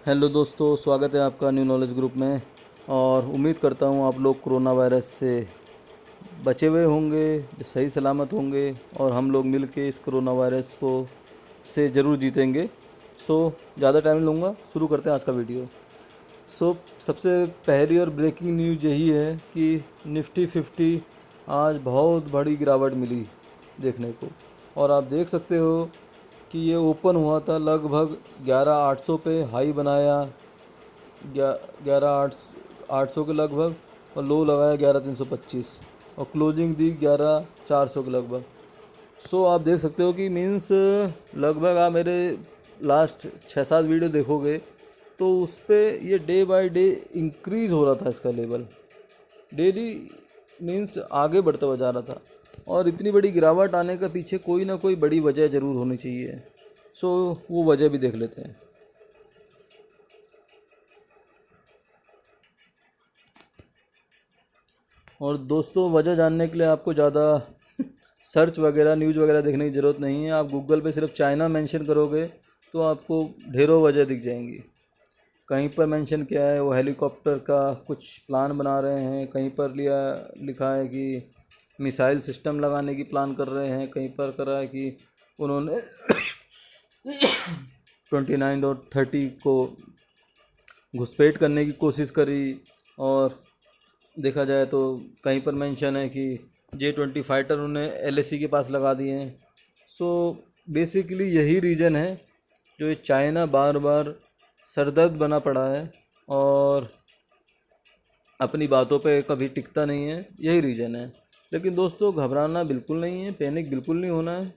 Hello दोस्तों, स्वागत है आपका न्यू नॉलेज ग्रुप में। और उम्मीद करता हूँ आप लोग कोरोना वायरस से बचे हुए होंगे, सही सलामत होंगे और हम लोग मिल के इस कोरोना वायरस को से ज़रूर जीतेंगे। ज़्यादा टाइम नहीं लूँगा, शुरू करते हैं आज का वीडियो। सबसे पहली और ब्रेकिंग न्यूज़ यही है कि निफ्टी 50 आज बहुत बड़ी गिरावट मिली देखने को। और आप देख सकते हो कि ये ओपन हुआ था लगभग 11,800 पे, हाई बनाया 11,800 के लगभग और लो लगाया 11,325 और क्लोजिंग दी 11,400 के लगभग। आप देख सकते हो कि मीन्स लगभग आप मेरे लास्ट 6-7 वीडियो देखोगे तो उस पर ये डे बाय डे इंक्रीज़ हो रहा था, इसका लेवल डेली मीन्स आगे बढ़ता हुआ जा रहा था। और इतनी बड़ी गिरावट आने का पीछे कोई ना कोई बड़ी वजह ज़रूर होनी चाहिए। वो वजह भी देख लेते हैं। और दोस्तों, वजह जानने के लिए आपको ज़्यादा सर्च वगैरह न्यूज़ वगैरह देखने की ज़रूरत नहीं है। आप गूगल पे सिर्फ चाइना मेंशन करोगे तो आपको ढेरों वजह दिख जाएंगी। कहीं पर मेंशन किया है वो हेलीकॉप्टर का कुछ प्लान बना रहे हैं, कहीं पर लिखा है कि मिसाइल सिस्टम लगाने की प्लान कर रहे हैं, कहीं पर करा है कि उन्होंने 29 और 30 को घुसपैठ करने की कोशिश करी। और देखा जाए तो कहीं पर मेंशन है कि J-20 फाइटर उन्हें LAC के पास लगा दिए हैं। बेसिकली यही रीज़न है जो ये चाइना बार बार सरदर्द बना पड़ा है और अपनी बातों पे कभी टिकता नहीं है, यही रीज़न है। लेकिन दोस्तों, घबराना बिल्कुल नहीं है, पैनिक बिल्कुल नहीं होना है,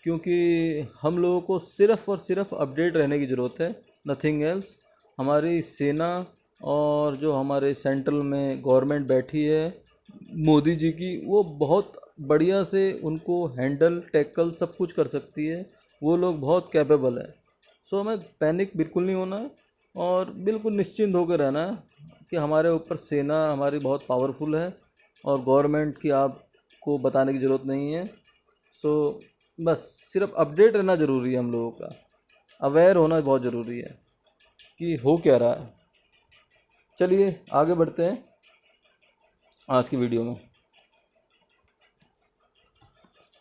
क्योंकि हम लोगों को सिर्फ़ और सिर्फ अपडेट रहने की ज़रूरत है, नथिंग एल्स। हमारी सेना और जो हमारे सेंट्रल में गवर्नमेंट बैठी है मोदी जी की, वो बहुत बढ़िया से उनको हैंडल टैकल सब कुछ कर सकती है। वो लोग बहुत कैपेबल है। हमें पैनिक बिल्कुल नहीं होना है और बिल्कुल निश्चिंत होकर रहना है कि हमारे ऊपर सेना हमारी बहुत पावरफुल है और गवर्नमेंट की आपको बताने की ज़रूरत नहीं है। बस सिर्फ अपडेट रहना ज़रूरी है, हम लोगों का अवेयर होना बहुत ज़रूरी है कि हो क्या रहा है। चलिए आगे बढ़ते हैं आज की वीडियो में।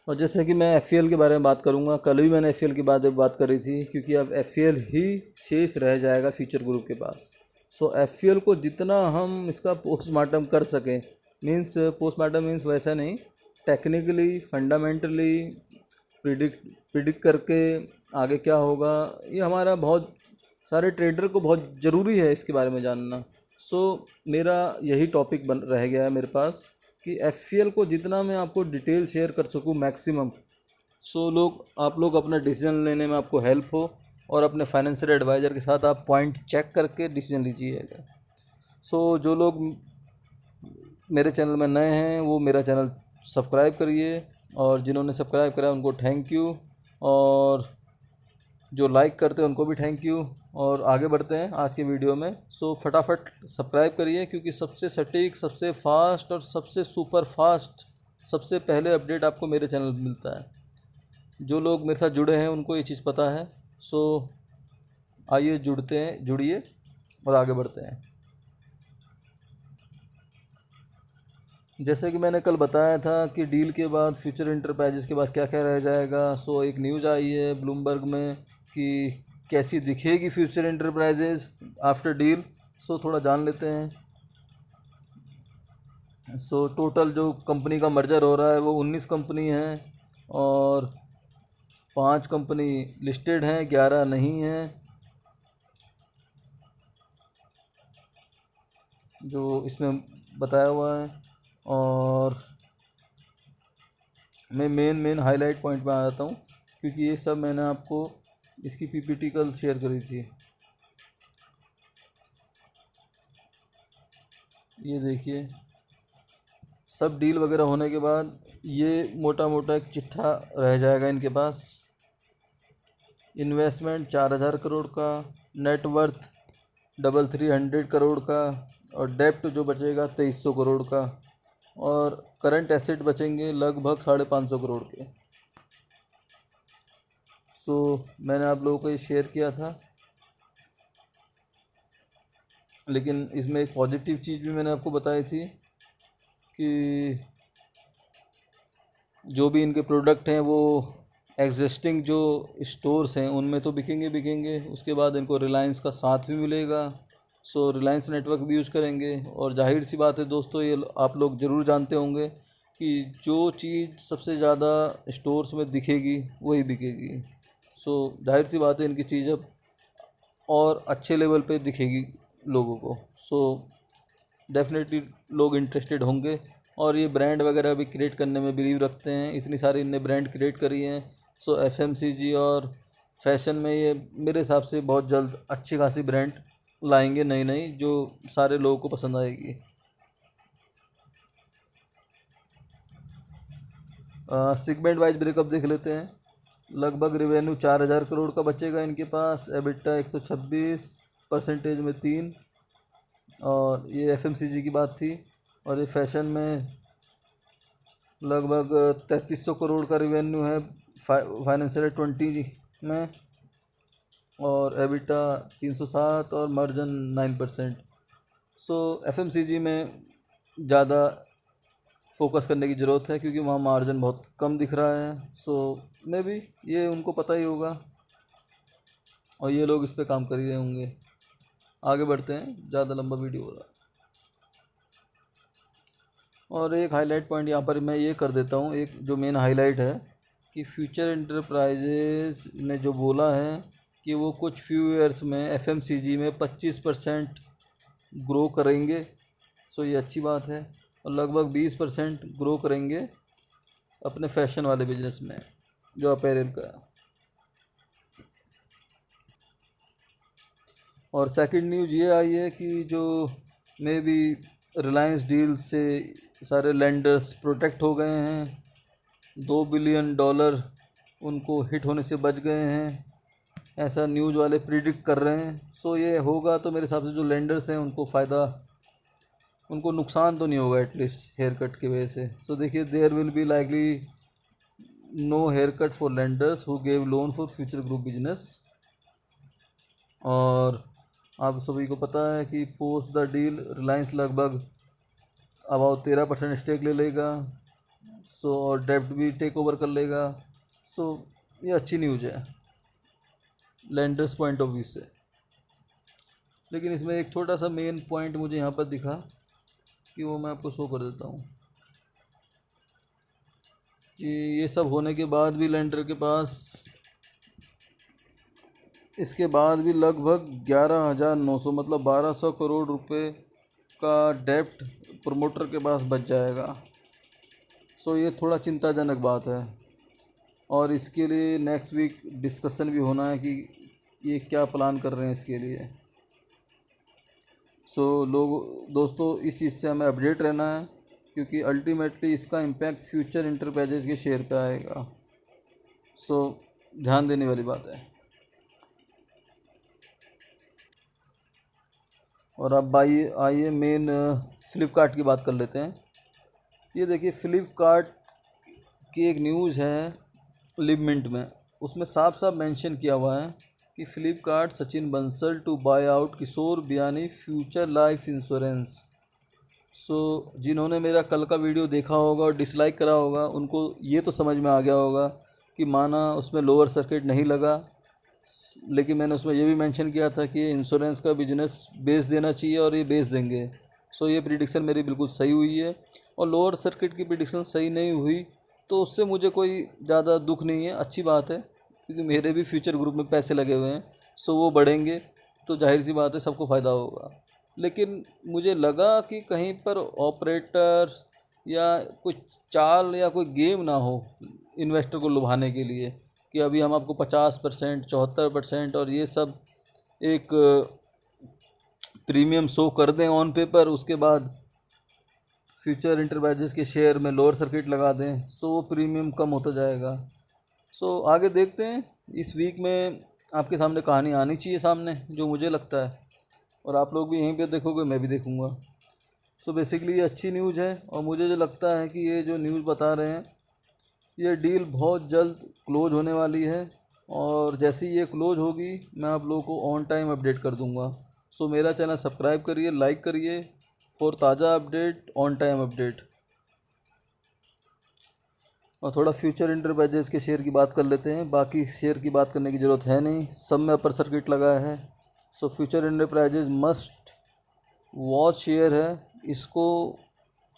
और जैसे कि मैं FEL के बारे में बात करूंगा, कल भी मैंने FEL की बात करी थी, क्योंकि अब FEL ही शेष रह जाएगा फ्यूचर ग्रुप के पास। FEL को जितना हम इसका पोस्टमार्टम कर सकें, पोस्टमार्टम मीन्स वैसा नहीं, टेक्निकली फंडामेंटली प्रिडिक्ट करके आगे क्या होगा, ये हमारा बहुत सारे ट्रेडर को बहुत ज़रूरी है इसके बारे में जानना। मेरा यही टॉपिक रह गया है मेरे पास कि FEL को जितना मैं आपको डिटेल शेयर कर सकूं मैक्सिमम, आप लोग अपना डिसीजन लेने में आपको हेल्प हो और अपने फाइनेंशियल एडवाइज़र के साथ आप पॉइंट चेक करके डिसीजन लीजिएगा। जो लोग मेरे चैनल में नए हैं वो मेरा चैनल सब्सक्राइब करिए, और जिन्होंने सब्सक्राइब करा उनको थैंक यू, और जो लाइक करते हैं उनको भी थैंक यू। और आगे बढ़ते हैं आज के वीडियो में। फटाफट सब्सक्राइब करिए, क्योंकि सबसे सटीक, सबसे फास्ट और सबसे सुपर फास्ट सबसे पहले अपडेट आपको मेरे चैनल पर मिलता है। जो लोग मेरे साथ जुड़े हैं उनको ये चीज़ पता है। आइए जुड़िए और आगे बढ़ते हैं। जैसे कि मैंने कल बताया था कि डील के बाद फ्यूचर इंटरप्राइजेस के बाद क्या क्या रह जाएगा। एक न्यूज़ आई है ब्लूमबर्ग में कि कैसी दिखेगी फ्यूचर इंटरप्राइजेस आफ्टर डील। थोड़ा जान लेते हैं। टोटल जो कंपनी का मर्जर हो रहा है वो 19 कंपनी हैं, और 5 कंपनी लिस्टेड हैं, 11 नहीं हैं, जो इसमें बताया हुआ है। और मैं मेन हाईलाइट पॉइंट पे आ जाता हूँ, क्योंकि ये सब मैंने आपको इसकी PPT कल शेयर करी थी। ये देखिए, सब डील वगैरह होने के बाद ये मोटा मोटा एक चिट्ठा रह जाएगा इनके पास। इन्वेस्टमेंट 4,000 करोड़ का, नेटवर्थ 300 करोड़ का, और डेप्ट जो बचेगा 2,300 करोड़ का, और करंट एसेट बचेंगे लगभग 550 करोड़ के। मैंने आप लोगों को ये शेयर किया था। लेकिन इसमें एक पॉजिटिव चीज़ भी मैंने आपको बताई थी कि जो भी इनके प्रोडक्ट हैं वो एग्जिस्टिंग जो स्टोर्स हैं उनमें तो बिकेंगे, उसके बाद इनको रिलायंस का साथ भी मिलेगा। सो रिलायंस नेटवर्क भी यूज़ करेंगे। और जाहिर सी बात है दोस्तों, ये आप लोग ज़रूर जानते होंगे कि जो चीज़ सबसे ज़्यादा स्टोर्स में दिखेगी वही बिकेगी। सो जाहिर सी बात है इनकी चीज़ अब और अच्छे लेवल पे दिखेगी लोगों को। सो डेफिनेटली लोग इंटरेस्टेड होंगे और ये ब्रांड वगैरह भी क्रिएट करने में बिलीव रखते हैं। इतनी सारी इनने ब्रांड क्रिएट करी हैं। सो एफएमसीजी और फैशन में ये मेरे हिसाब से बहुत जल्द अच्छी खासी ब्रांड लाएंगे, नई नई, जो सारे लोगों को पसंद आएगी। सेगमेंट वाइज ब्रेकअप देख लेते हैं। लगभग रेवेन्यू 4,000 करोड़ का बचेगा इनके पास। एबिटा 126, परसेंटेज में 3। और ये एफएमसीजी की बात थी। और ये फैशन में लगभग 3300 करोड़ का रेवेन्यू है फाइनेंशियल 20 में। और एबिटा 307 और मार्जिन 9%। सो एफएमसीजी में ज़्यादा फोकस करने की ज़रूरत है क्योंकि वहाँ मार्जिन बहुत कम दिख रहा है। सो मे भी ये उनको पता ही होगा और ये लोग इस पर काम कर ही रहे होंगे। आगे बढ़ते हैं, ज़्यादा लंबा वीडियो हो रहा है। और एक हाईलाइट पॉइंट यहाँ पर मैं ये कर देता हूँ, एक जो मेन हाईलाइट है कि फ्यूचर एंटरप्राइजेज ने जो बोला है कि वो कुछ फ्यू ईयर्स में एफएमसीजी में 25% ग्रो करेंगे। सो ये अच्छी बात है। और लगभग 20% ग्रो करेंगे अपने फैशन वाले बिजनेस में, जो अपैरल का है। और सेकंड न्यूज़ ये आई है कि जो मे बी रिलायंस डील से सारे लेंडर्स प्रोटेक्ट हो गए हैं। $2 बिलियन उनको हिट होने से बच गए हैं, ऐसा न्यूज़ वाले प्रिडिक्ट कर रहे हैं। सो ये होगा तो मेरे हिसाब से जो लेंडर्स हैं उनको फ़ायदा, उनको नुकसान तो नहीं होगा एटलीस्ट हेयर कट की वजह से। सो देखिए, there will be likely no haircut for lenders who gave loan for Future Group business. और आप सभी को पता है कि पोस्ट द डील रिलायंस लगभग अबाउट 13% स्टेक ले लेगा। सो और डेब्ट भी टेक ओवर कर लेगा। सो ये अच्छी न्यूज़ है लेंडर्स पॉइंट ऑफ व्यू से। लेकिन इसमें एक छोटा सा मेन पॉइंट मुझे यहाँ पर दिखा कि वो मैं आपको शो कर देता हूँ कि ये सब होने के बाद भी लेंडर के पास इसके बाद भी लगभग 11,900 मतलब 1,200 करोड़ रुपए का डेप्ट प्रमोटर के पास बच जाएगा। सो ये थोड़ा चिंताजनक बात है और इसके लिए नेक्स्ट वीक डिस्कशन भी होना है कि ये क्या प्लान कर रहे हैं इसके लिए। सो दोस्तों, इस चीज़ से हमें अपडेट रहना है क्योंकि अल्टीमेटली इसका इम्पैक्ट फ्यूचर इंटरप्राइजेज के शेयर पे आएगा। सो ध्यान देने वाली बात है। और अब आइए मेन फ्लिपकार्ट की बात कर लेते हैं। ये देखिए, फ्लिपकार्ट की एक न्यूज़ है लिव मिंट में, उसमें साफ साफ मेंशन किया हुआ है कि Flipkart Sachin Bansal to buy out Kishore Biyani Future Life Insurance. So जिन्होंने मेरा कल का वीडियो देखा होगा और डिसलाइक करा होगा उनको ये तो समझ में आ गया होगा कि माना उसमें लोअर सर्किट नहीं लगा, लेकिन मैंने उसमें ये भी मेंशन किया था कि इंश्योरेंस का बिजनेस बेच देना चाहिए और ये बेच देंगे। सो ये प्रिडिक्शन मेरी बिल्कुल सही हुई है। और लोअर सर्किट की प्रिडिक्शन सही नहीं हुई तो उससे मुझे कोई ज़्यादा दुख नहीं है, अच्छी बात है क्योंकि मेरे भी फ्यूचर ग्रुप में पैसे लगे हुए हैं। सो वो बढ़ेंगे तो जाहिर सी बात है सबको फ़ायदा होगा। लेकिन मुझे लगा कि कहीं पर ऑपरेटर या कुछ चाल या कोई गेम ना हो इन्वेस्टर को लुभाने के लिए कि अभी हम आपको 50%, 74% और ये सब एक प्रीमियम शो कर दें ऑन पेपर, उसके बाद फ्यूचर इंटरप्राइजेज के शेयर में लोअर सर्किट लगा दें। सो वो प्रीमियम कम होता जाएगा। सो आगे देखते हैं, इस वीक में आपके सामने कहानी आनी चाहिए सामने, जो मुझे लगता है, और आप लोग भी यहीं पे देखोगे, मैं भी देखूंगा। सो बेसिकली ये अच्छी न्यूज़ है और मुझे जो लगता है कि ये जो न्यूज़ बता रहे हैं ये डील बहुत जल्द क्लोज होने वाली है और जैसे ही ये क्लोज होगी मैं आप लोगों को ऑन टाइम अपडेट कर दूंगा। सो मेरा चैनल सब्सक्राइब करिए, लाइक करिए फॉर ताज़ा अपडेट, ऑन टाइम अपडेट। और थोड़ा फ्यूचर इंटरप्राइजेज के शेयर की बात कर लेते हैं। बाकी शेयर की बात करने की ज़रूरत है नहीं, सब में अपर सर्किट लगाया है। So future enterprises must watch share है, इसको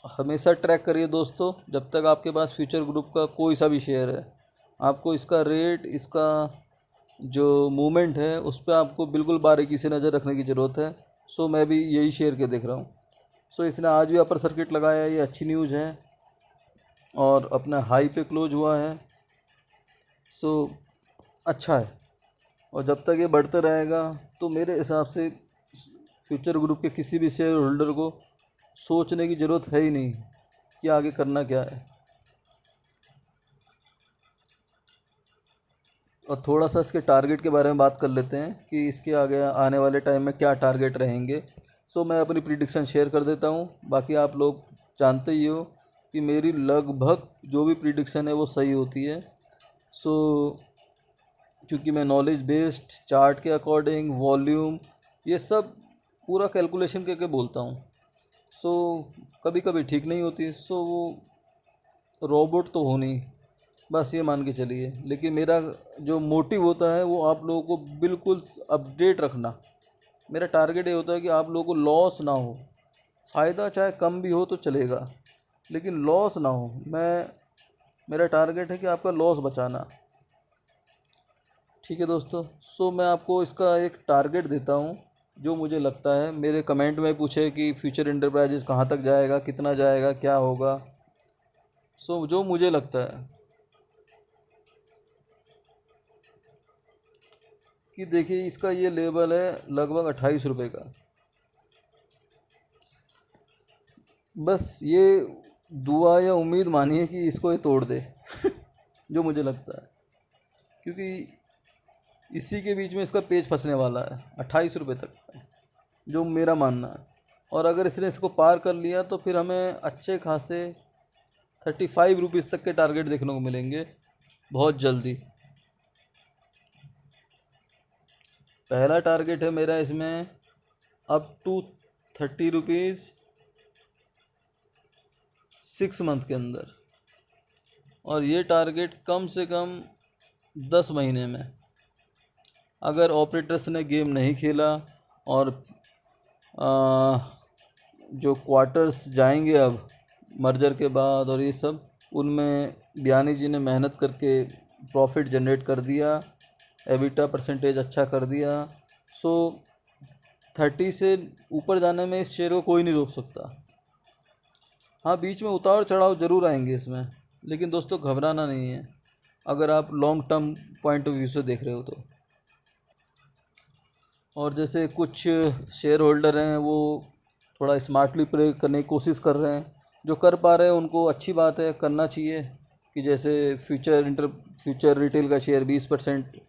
हमेशा ट्रैक करिए दोस्तों। जब तक आपके पास फ्यूचर ग्रुप का कोई सा भी शेयर है, आपको इसका रेट, इसका जो मूवमेंट है, उस पर आपको बिल्कुल बारीकी से नज़र रखने की ज़रूरत है। सो मैं भी यही शेयर के देख रहा हूँ। सो इसने आज भी अपर सर्किट लगाया है, ये अच्छी न्यूज़ है, और अपना हाई पे क्लोज हुआ है। सो अच्छा है, और जब तक ये बढ़ते रहेगा तो मेरे हिसाब से फ्यूचर ग्रुप के किसी भी शेयर होल्डर को सोचने की ज़रूरत है ही नहीं कि आगे करना क्या है। और थोड़ा सा इसके टारगेट के बारे में बात कर लेते हैं कि इसके आगे आने वाले टाइम में क्या टारगेट रहेंगे। सो मैं अपनी प्रिडिक्शन शेयर कर देता हूँ। बाकी आप लोग जानते ही हो कि मेरी लगभग जो भी प्रिडिक्शन है वो सही होती है। सो चूँकि मैं नॉलेज बेस्ड, चार्ट के अकॉर्डिंग, वॉल्यूम, ये सब पूरा कैलकुलेशन करके बोलता हूँ। सो कभी कभी ठीक नहीं होती, सो वो रोबोट तो हो नहीं, बस ये मान के चलिए। लेकिन मेरा जो मोटिव होता है वो आप लोगों को बिल्कुल अपडेट रखना। मेरा टारगेट ये होता है कि आप लोगों को लॉस ना हो, फ़ायदा चाहे कम भी हो तो चलेगा, लेकिन लॉस ना हो। मेरा टारगेट है कि आपका लॉस बचाना। ठीक है दोस्तों। सो मैं आपको इसका एक टारगेट देता हूँ जो मुझे लगता है। मेरे कमेंट में पूछे कि फ्यूचर इंटरप्राइजेज कहाँ तक जाएगा, कितना जाएगा, क्या होगा। सो जो मुझे लगता है कि देखिए, इसका ये लेवल है लगभग 28 रुपये का। बस ये दुआ या उम्मीद मानिए कि इसको ये तोड़ दे जो मुझे लगता है, क्योंकि इसी के बीच में इसका पेज फंसने वाला है 28 रुपये तक, जो मेरा मानना है। और अगर इसने इसको पार कर लिया तो फिर हमें अच्छे खासे 35 रुपीज़ तक के टारगेट देखने को मिलेंगे बहुत जल्दी। पहला टारगेट है मेरा इसमें अप टू 30 रुपीज़ 6 मंथ के अंदर, और ये टारगेट कम से कम 10 महीने में। अगर ऑपरेटर्स ने गेम नहीं खेला और जो क्वार्टर्स जाएंगे अब मर्जर के बाद और ये सब, उनमें बयानी जी ने मेहनत करके प्रॉफिट जनरेट कर दिया, एबिटा परसेंटेज अच्छा कर दिया। सो 30 से ऊपर जाने में इस शेयर को कोई नहीं रोक सकता। हाँ, बीच में उतार चढ़ाव ज़रूर आएंगे इसमें, लेकिन दोस्तों घबराना नहीं है अगर आप long term point of view से देख रहे हो तो। और जैसे कुछ शेयर होल्डर हैं वो थोड़ा स्मार्टली प्ले करने की कोशिश कर रहे हैं, जो कर पा रहे हैं उनको अच्छी बात है, करना चाहिए। कि जैसे फ्यूचर रिटेल का शेयर 20%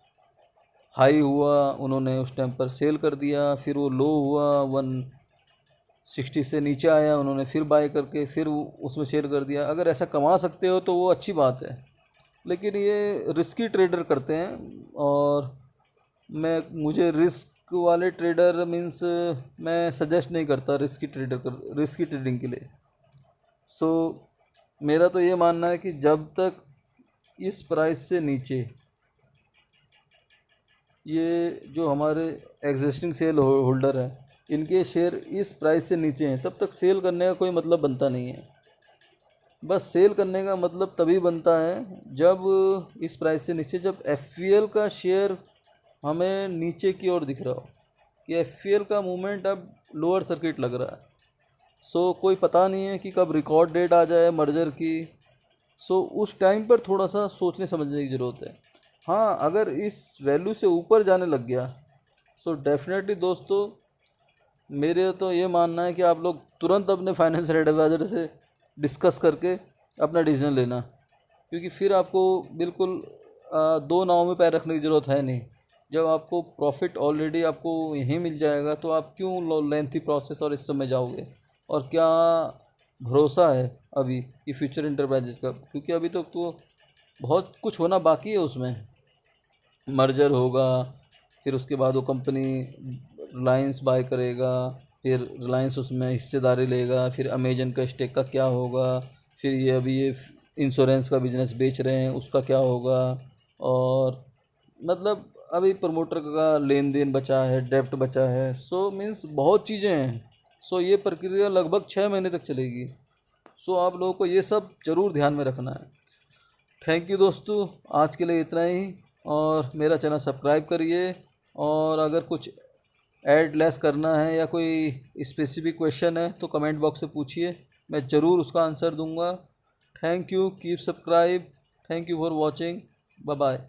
हाई हुआ, उन्होंने उस टाइम पर सेल कर दिया, फिर वो लो हुआ 160 से नीचे आया, उन्होंने फिर बाय करके फिर उसमें शेयर कर दिया। अगर ऐसा कमा सकते हो तो वो अच्छी बात है, लेकिन ये रिस्की ट्रेडर करते हैं, और मुझे रिस्क वाले ट्रेडर मीन्स मैं सजेस्ट नहीं करता रिस्की ट्रेडिंग के लिए। सो मेरा तो ये मानना है कि जब तक इस प्राइस से नीचे ये जो हमारे एग्जिस्टिंग सेल होल्डर हैं, इनके शेयर इस प्राइस से नीचे हैं, तब तक सेल करने का कोई मतलब बनता नहीं है। बस सेल करने का मतलब तभी बनता है जब इस प्राइस से नीचे, जब एफ का शेयर हमें नीचे की ओर दिख रहा हो कि एफ का मूवमेंट अब लोअर सर्किट लग रहा है। सो कोई पता नहीं है कि कब रिकॉर्ड डेट आ जाए मर्जर की। सो उस टाइम पर थोड़ा सा सोचने समझने की ज़रूरत है। हाँ, अगर इस वैल्यू से ऊपर जाने लग गया सो डेफिनेटली दोस्तों, मेरे तो ये मानना है कि आप लोग तुरंत अपने फाइनेंशियल एडवाइज़र से डिस्कस करके अपना डिसीजन लेना, क्योंकि फिर आपको बिल्कुल दो नाव में पैर रखने की ज़रूरत है नहीं। जब आपको प्रॉफिट ऑलरेडी आपको यहीं मिल जाएगा तो आप क्यों लेंथी प्रोसेस और इस समय जाओगे। और क्या भरोसा है अभी कि फ्यूचर इंटरप्राइजेज का, क्योंकि अभी तो बहुत कुछ होना बाकी है उसमें। मर्जर होगा, फिर उसके बाद वो कंपनी रिलायंस बाय करेगा, फिर रिलायंस उसमें हिस्सेदारी लेगा, फिर अमेजन का स्टेक का क्या होगा, फिर ये अभी ये इंश्योरेंस का बिजनेस बेच रहे हैं उसका क्या होगा, और मतलब अभी प्रमोटर का लेन देन बचा है, डेब्ट बचा है, सो मीन्स बहुत चीज़ें हैं। सो ये प्रक्रिया लगभग 6 महीने तक चलेगी। सो आप लोगों को ये सब ज़रूर ध्यान में रखना है। थैंक यू दोस्तों, आज के लिए इतना ही, और मेरा चैनल सब्सक्राइब करिए, और अगर कुछ ऐड लेस करना है या कोई स्पेसिफिक क्वेश्चन है तो कमेंट बॉक्स से पूछिए, मैं ज़रूर उसका आंसर दूंगा। Thank you, keep subscribe, thank you for watching, bye bye.